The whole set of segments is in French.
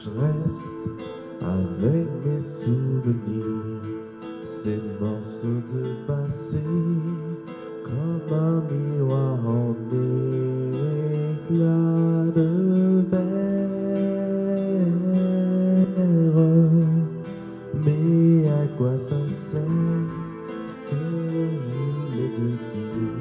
je reste avec mes souvenirs, ces morceaux de passé, comme un miroir en éclat de verre. Mais à quoi ça sert ce que je voulais te dire?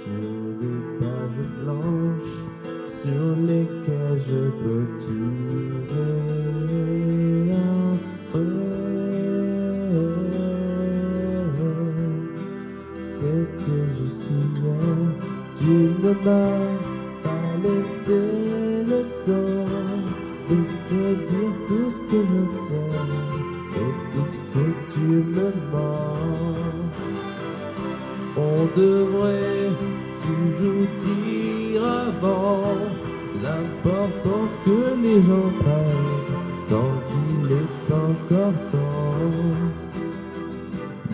Sur des pages blanches sur lesquelles je peux tirer un trait. C'était juste hier, tu ne m'as pas laissé le temps de te dire tout ce que je t'aime et tout ce que tu me mens. On devrait toujours dire avant l'importance que les gens prennent tant qu'il est encore temps.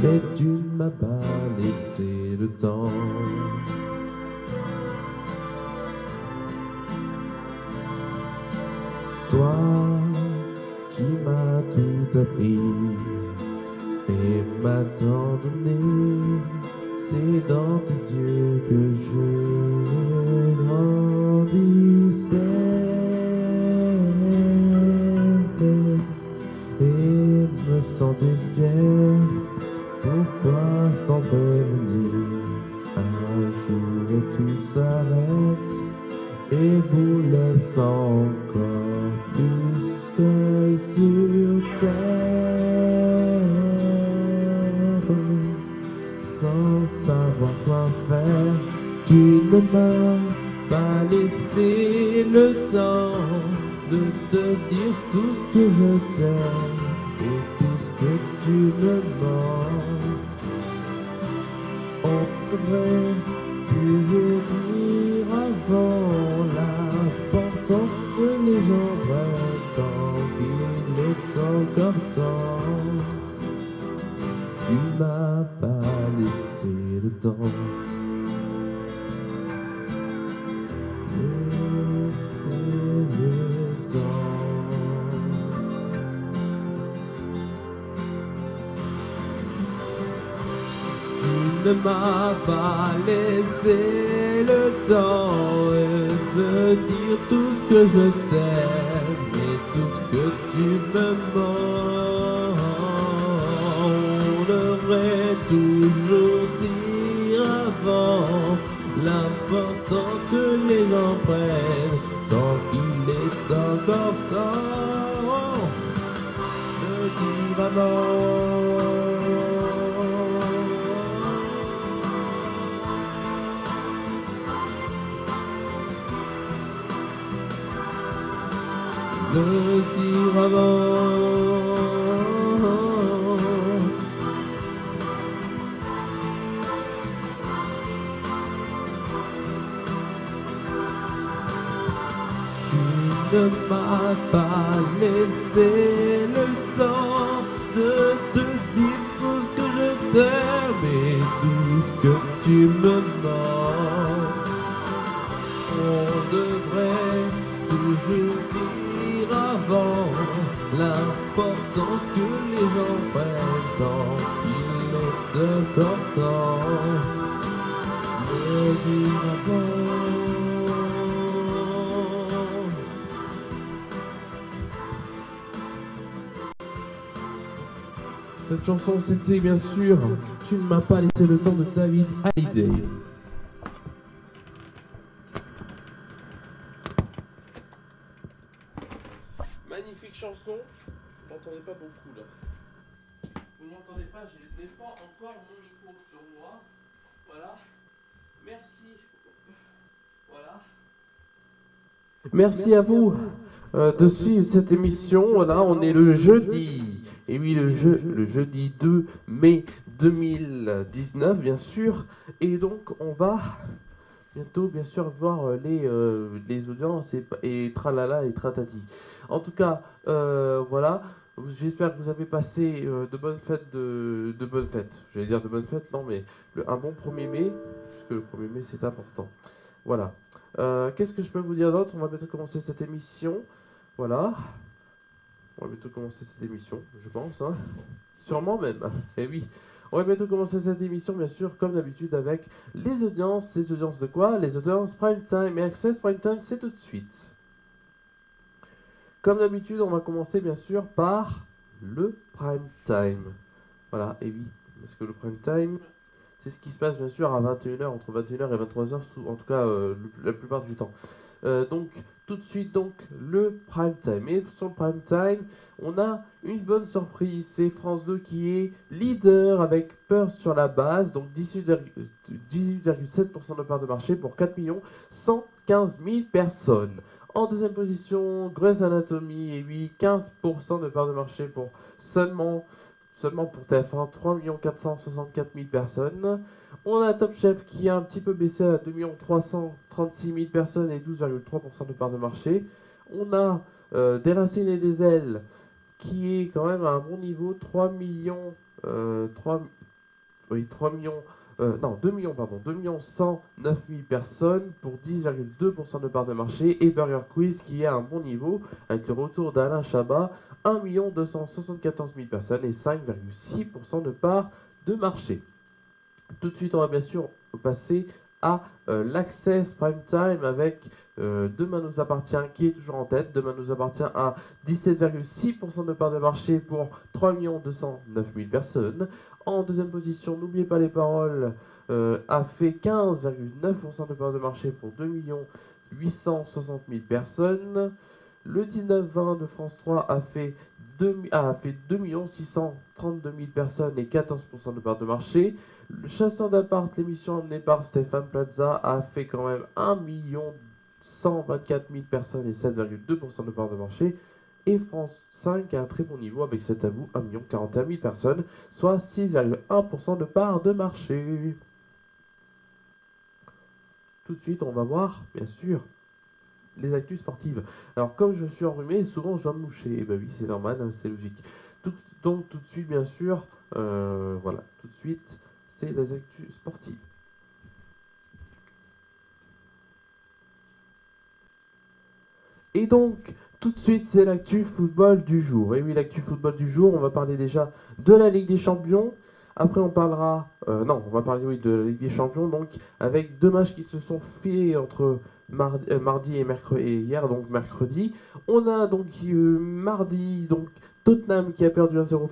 Mais tu ne m'as pas laissé le temps. Toi qui m'as tout appris et m'as tant donné, c'est dans tes yeux que je grandissais et me sentais fier. Pourquoi s'en prévenir? Un jour tout s'arrête et vous laisse encore plus seul sur terre, sans savoir quoi faire. Tu ne m'as pas laissé le temps de te dire tout ce que je t'aime et tout ce que tu me mens. On devrait toujours dire avant l'importance que les gens prennent tant qu'il est encore temps. Tu m'as pas laissé le temps. Laissez le temps. Tu ne m'as pas laissé le temps de dire tout ce que je t'aime et tout ce que tu me mens. On devrait toujours dire avant l'importance que les gens prennent tant qu'il est encore temps de dire avant. De dire avant. Tu ne m'as pas laissé le temps de te dire tout ce que je t'aime et tout ce que tu me mens. On devrait toujours dire avant l'importance que les gens prennent tant qu'il est encore temps de dire avant. Cette chanson, c'était bien sûr Tu ne m'as pas laissé le temps de David Hallyday. Magnifique chanson, vous n'entendez pas beaucoup là. Vous n'entendez pas, je n'ai pas encore mon micro sur moi. Voilà. Merci. Voilà. Merci à vous de suivre cette émission. Voilà, on est le jeudi. Et oui, le jeudi 2 mai 2019, bien sûr. Et donc, on va bientôt, bien sûr, voir les audiences et tralala et tratati. En tout cas, voilà. J'espère que vous avez passé de bonnes fêtes. De bonnes fêtes. J'allais dire de bonnes fêtes, non, mais un bon 1er mai, puisque le 1er mai, c'est important. Voilà. Qu'est-ce que je peux vous dire d'autre? On va peut-être commencer cette émission. Voilà. On va bientôt commencer cette émission, je pense. Hein. Sûrement même. Eh oui. On va bientôt commencer cette émission, bien sûr, comme d'habitude, avec les audiences. Les audiences de quoi? Les audiences Prime Time. Et Access Prime Time, c'est tout de suite. Comme d'habitude, on va commencer, bien sûr, par le Prime Time. Voilà, et oui. Parce que le Prime Time, c'est ce qui se passe, bien sûr, à 21h, entre 21h et 23h, en tout cas, la plupart du temps. Donc, tout de suite, donc, le prime time. Et sur le prime time, on a une bonne surprise. C'est France 2 qui est leader avec Peur sur la base. Donc, 18,7% de part de marché pour 4 115 000 personnes. En deuxième position, Grey's Anatomy, et oui, 15% de part de marché pour seulement pour TF1, 3 464 000 personnes. On a Top Chef qui a un petit peu baissé à 2 336 000 personnes et 12,3% de part de marché. On a Des Racines et des Ailes qui est quand même à un bon niveau, 2 109 000 personnes pour 10,2% de part de marché. Et Burger Quiz qui est à un bon niveau avec le retour d'Alain Chabat, 1 274 000 personnes et 5,6% de part de marché. Tout de suite, on va bien sûr passer à l'Access Prime Time avec Demain nous appartient qui est toujours en tête. Demain nous appartient à 17,6% de part de marché pour 3 209 000 personnes. En deuxième position, N'oubliez pas les paroles a fait 15,9% de part de marché pour 2 860 000 personnes. Le 19-20 de France 3 a fait 2 632 000 personnes et 14% de part de marché. Le Chasseur d'appart, l'émission emmenée par Stéphane Plaza, a fait quand même 1 124 000 personnes et 7,2% de part de marché. Et France 5 a un très bon niveau avec cet avoue 1 41 000 personnes, soit 6,1% de part de marché. Tout de suite, on va voir, bien sûr, les actus sportives. Alors, comme je suis enrhumé, souvent je dois me moucher. Et bah oui, c'est normal, hein, c'est logique. Donc, tout de suite, bien sûr, voilà, tout de suite, c'est les actus sportives. Et donc, tout de suite, c'est l'actu football du jour. Et oui, l'actu football du jour, on va parler déjà de la Ligue des Champions. Après, on parlera... on va parler, oui, de la Ligue des Champions, donc, avec 2 matchs qui se sont faits entre mardi et mercredi, et hier, donc mercredi. On a donc mardi, donc, Tottenham qui a perdu 1-0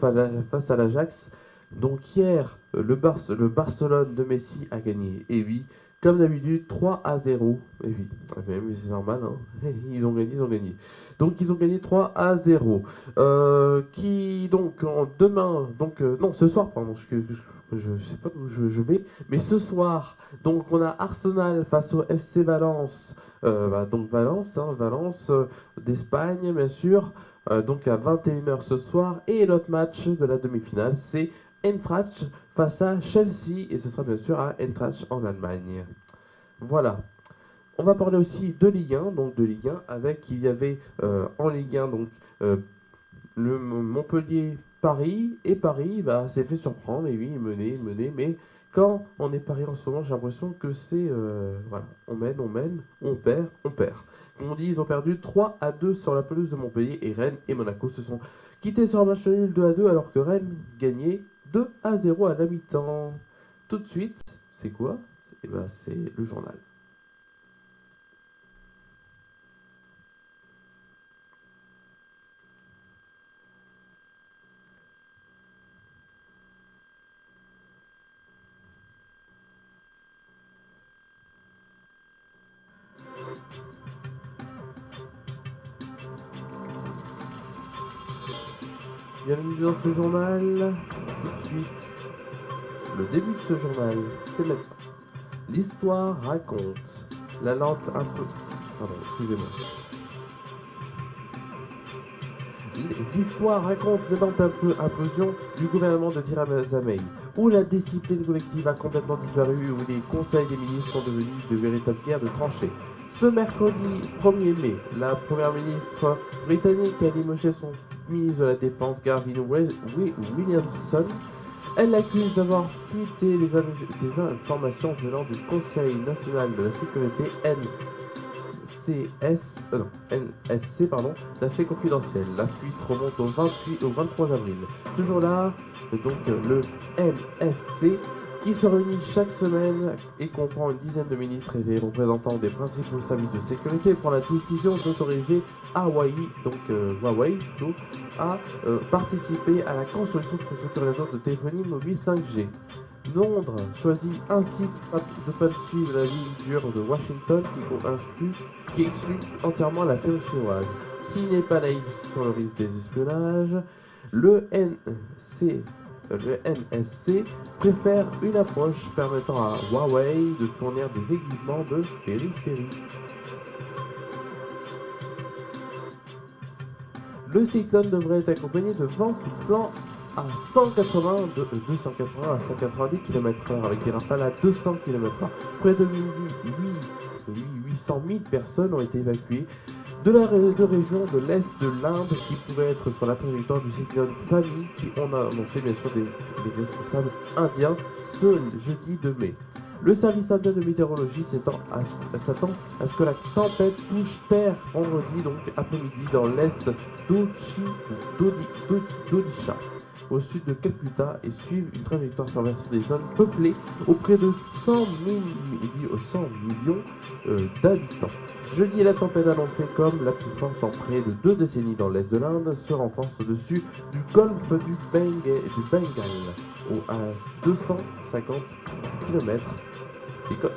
face à l'Ajax. Donc hier, le Barcelone de Messi a gagné. Et oui, comme d'habitude, 3-0. Et oui, mais c'est normal, hein. Ils ont gagné. Donc ils ont gagné 3-0. Qui donc demain, donc non, ce soir, pardon, je sais pas où je vais, mais ce soir, donc on a Arsenal face au FC Valence. Donc Valence, d'Espagne, bien sûr. Donc à 21h ce soir. Et l'autre match de la demi-finale, c'est Eintracht face à Chelsea. Et ce sera bien sûr à Eintracht en Allemagne. Voilà. On va parler aussi de Ligue 1. Donc de Ligue 1 avec, il y avait en Ligue 1 donc le Montpellier-Paris. Et Paris s'est fait surprendre. Et oui, menait. Mais quand on est Paris en ce moment, j'ai l'impression que c'est... voilà, on mène, on perd. Comme on dit, ils ont perdu 3-2 sur la pelouse de Montpellier. Et Rennes et Monaco se sont quittés sur un match nul 2-2 alors que Rennes gagnait 2-0 à la mi-temps. Tout de suite, c'est quoi? C'est le journal. Bienvenue dans ce journal. Tout de suite, le début de ce journal, c'est maintenant. L'histoire raconte la lente un peu... Pardon, excusez-moi. L'histoire raconte la lente implosion du gouvernement de Theresa May, où la discipline collective a complètement disparu, où les conseils des ministres sont devenus de véritables guerres de tranchées. Ce mercredi 1er mai, la première ministre britannique a limogé son ministre de la Défense, Gavin Williamson. Elle l'accuse d'avoir fuité des informations venant du Conseil national de la sécurité NSC, pardon, d'accès confidentiel. La fuite remonte au 23 avril. Ce jour-là, donc le NSC, qui se réunit chaque semaine et comprend une dizaine de ministres et des représentants des principaux services de sécurité, prend la décision d'autoriser Huawei, à participer à la construction de ce futur réseau de téléphonie mobile 5G. Londres choisit ainsi de ne pas suivre la ligne dure de Washington qui exclut entièrement la firme chinoise. S'il n'est pas naïf sur le risque des espionnages, le NSC préfère une approche permettant à Huawei de fournir des équipements de périphérie. Le cyclone devrait être accompagné de vents soufflant à 280 à 190 km/h avec des rafales à 200 km/h. Près de 800 000 personnes ont été évacuées de régions de l'Est de l'Inde qui pourraient être sur la trajectoire du cyclone Fani, qui ont annoncé bien sûr des responsables indiens ce jeudi 2 mai. Le service indien de météorologie s'attend à ce que la tempête touche terre vendredi, donc après-midi, dans l'est d'Odisha, au sud de Calcutta, et suivent une trajectoire traversant des zones peuplées auprès de 100 millions d'habitants. Jeudi, la tempête annoncée comme la plus forte en près de 2 décennies dans l'est de l'Inde se renforce au-dessus du golfe du Bengale, à 250 km des côtes.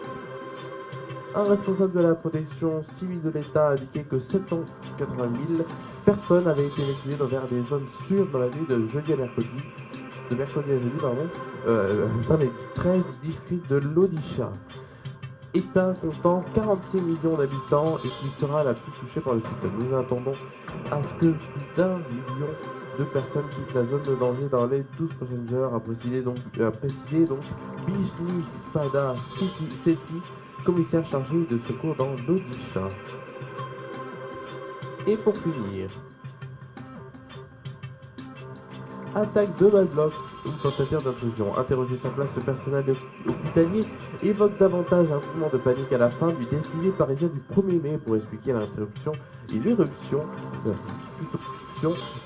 Un responsable de la protection civile de l'État a indiqué que 780 000 personnes avaient été évacuées vers des zones sûres dans la nuit de mercredi à jeudi, dans les 13 districts de l'Odisha. État comptant 46 millions d'habitants et qui sera la plus touchée par le cyclone. Nous attendons à ce que plus d'1 million de personnes quittent la zone de danger dans les 12 prochaines heures, a précisé donc Bijni Pada Sethi, commissaire chargé de secours dans l'Odisha. Et pour finir, attaque de Madblocks, une tentative d'intrusion. Interrogé sur place, le personnel hospitalier évoque davantage un mouvement de panique à la fin du défilé parisien du 1er mai pour expliquer l'irruption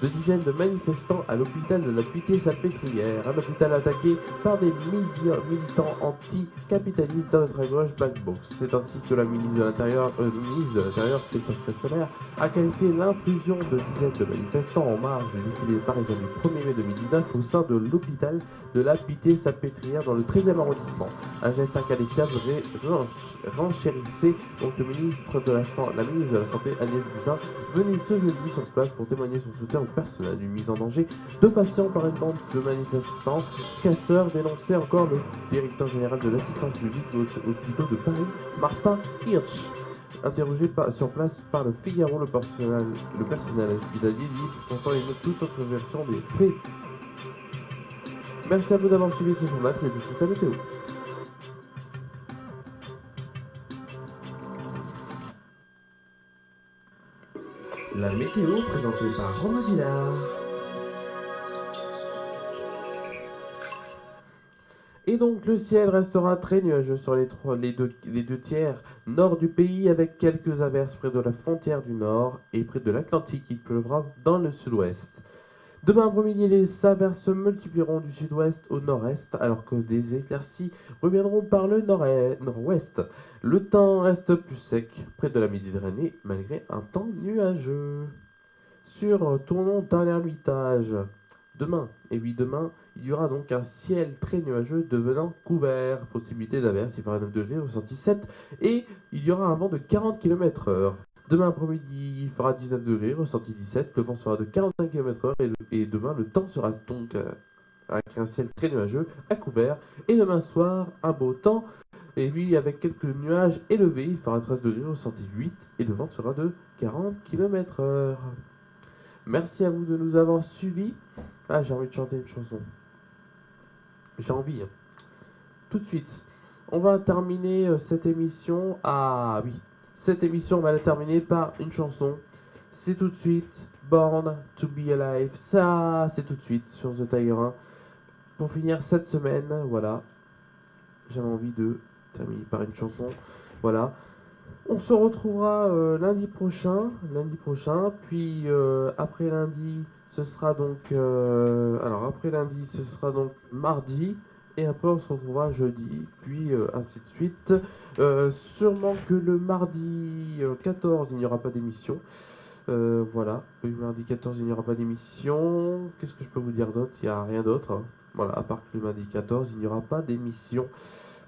de dizaines de manifestants à l'hôpital de la Pitié-Salpêtrière, un hôpital attaqué par des militants anti-capitalistes d'ultra-gauche Black Box. C'est ainsi que la ministre de l'Intérieur, Christophe Castaner, a qualifié l'intrusion de dizaines de manifestants en marge du défilé parisien du 1er mai 2019 au sein de l'hôpital de la Pitié-Salpêtrière dans le 13e arrondissement. Un geste inqualifiable renchérissait donc la ministre de la Santé Agnès Buzyn, venue ce jeudi sur place pour témoigner son soutien au personnel d'une mise en danger de patients par une bande de manifestants casseurs, dénonçait encore le directeur général de l'assistance publique aux hôpitaux de Paris, Martin Hirsch. Interrogé sur place par le Figaro, le personnel hospitalier livre pourtant une toute autre version des faits. Merci à vous d'avoir suivi ce journal, c'est tout à météo. La météo présentée par Romain Villard. Et donc le ciel restera très nuageux sur les deux tiers nord du pays, avec quelques averses près de la frontière du nord et près de l'Atlantique. Il pleuvra dans le sud-ouest. Demain après-midi, les averses se multiplieront du sud-ouest au nord-est, alors que des éclaircies reviendront par le nord-ouest. Le temps reste plus sec près de la Méditerranée, malgré un temps nuageux. Tournons dans l'Ermitage. Demain, il y aura donc un ciel très nuageux devenant couvert. Possibilité d'averse, il fera 9 degrés, ressenti 7, et il y aura un vent de 40 km/h. Demain après-midi, il fera 19 degrés, ressenti 17, le vent sera de 45 km/h, et demain, le temps sera donc avec un ciel très nuageux à couvert. Et demain soir, un beau temps, et lui, avec quelques nuages élevés, il fera 13 degrés, ressenti 8, et le vent sera de 40 km/h. Merci à vous de nous avoir suivis. Ah, j'ai envie de chanter une chanson. J'ai envie. Tout de suite, on va terminer cette émission. Ah oui, cette émission, on va la terminer par une chanson. C'est tout de suite Born to be Alive. Ça, c'est tout de suite sur The Tiger 1. Pour finir cette semaine, voilà. J'avais envie de terminer par une chanson. Voilà. On se retrouvera lundi prochain, puis après lundi, ce sera donc après lundi, ce sera donc mardi, et après on se retrouvera jeudi, puis ainsi de suite. Sûrement que le mardi 14, il n'y aura pas d'émission. Voilà, le mardi 14, il n'y aura pas d'émission. Qu'est-ce que je peux vous dire d'autre? Il n'y a rien d'autre, hein. Voilà, à part que le mardi 14, il n'y aura pas d'émission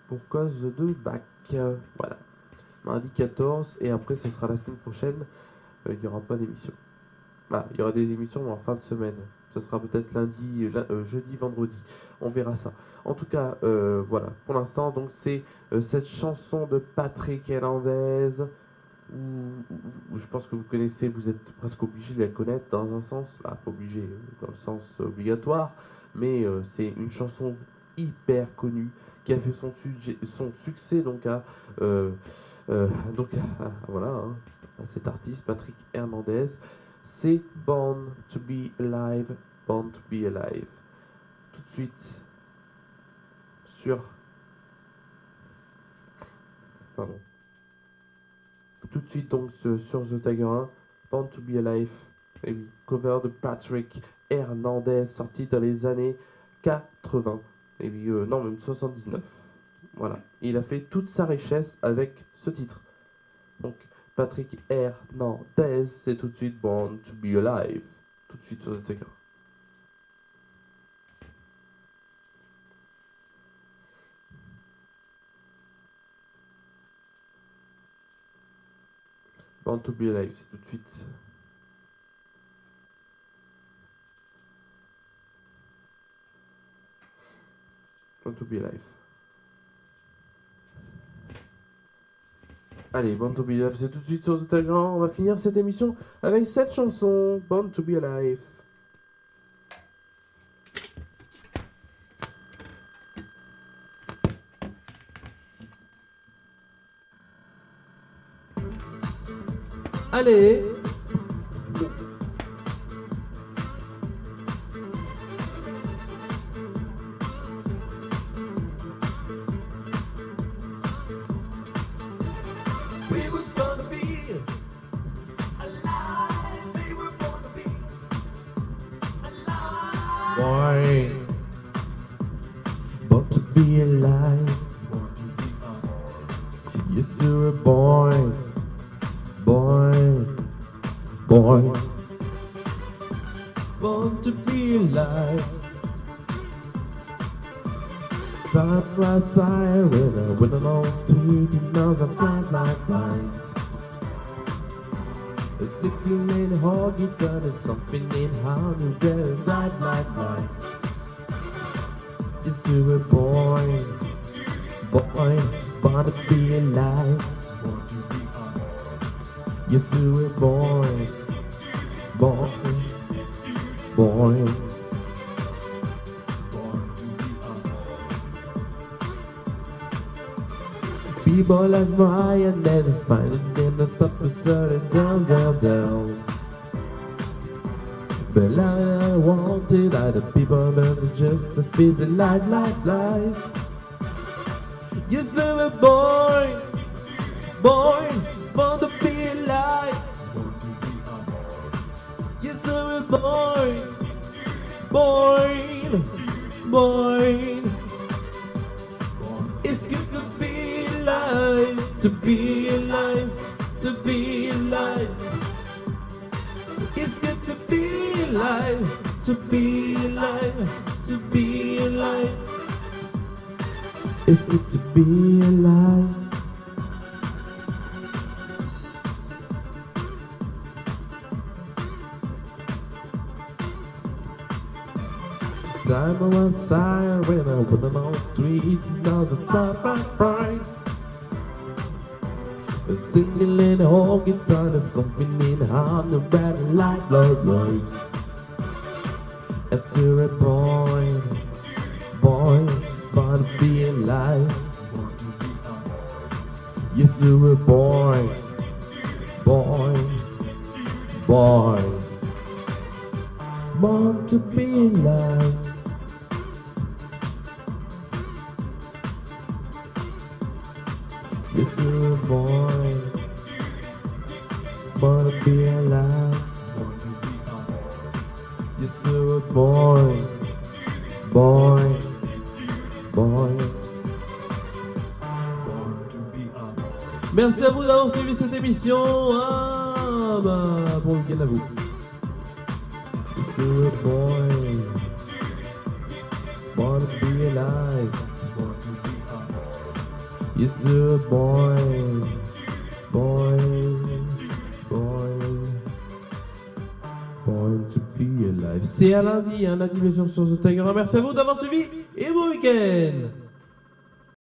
pour cause de bac. Voilà. Mardi 14, et après ce sera la semaine prochaine, il n'y aura pas d'émission. Ah, il y aura des émissions mais en fin de semaine. Ce sera peut-être lundi, jeudi, vendredi. On verra ça. En tout cas, voilà. Pour l'instant, donc c'est cette chanson de Patrick Hernandez, où je pense que vous connaissez, vous êtes presque obligé de la connaître dans un sens, pas obligé dans le sens obligatoire, mais c'est une chanson hyper connue qui a fait son succès donc voilà, hein, à cet artiste Patrick Hernandez. C'est Born to be Alive, Born to be Alive. Tout de suite sur... Pardon. Tout de suite donc sur The Tiger 1, Born to be Alive. Et oui, cover de Patrick Hernandez, sorti dans les années 80. Et oui, non, même 79. Voilà. Et il a fait toute sa richesse avec ce titre. Donc, Patrick Hernandez, c'est tout de suite Born to be Alive. Tout de suite sur The Tiger. Born to be Alive, c'est tout de suite. Born to be Alive. Allez, Born to be Alive, c'est tout de suite sur The Tiger. On va finir cette émission avec cette chanson, Born to be Alive. Allez. Boy, born to be alive. Yes, you're a boy, boy, boy. Born to be alive. Side by side with a long street, and now I'm blind like mine. A sickly lane hog, you got a something in how you better ride like mine. Yes, you're a boy, boy, born to be alive. Yes, you're a boy, boy, boy. People like Brian, then finding them to stop and setting down, down, down. But I wanted other people that are just a busy life, life, life. Yes, I'm a boy, boy, born to be alive. Yes, I'm a boy, boy, boy. It's good to be alive, to be alive, to be alive. It's good to be alive, to be alive, to be alive. It's good to be alive. Time on side when I went on the street, now the bright. Singing in the whole guitar, there's something in the heart, the bad light, Lord, Lord. As you're a boy, boy, born to be alive. Yes, you're a boy, boy, boy, born to be alive. Yes, you're a boy. be alive. You're so born, born, born. Merci à vous d'avoir suivi cette émission. Ah, bah, bon week-end à vous. You're so born to be alive. You're so born, born to be alive. C'est à lundi, lundi bien sûr sur The Tiger. Merci à vous d'avoir suivi et bon week-end.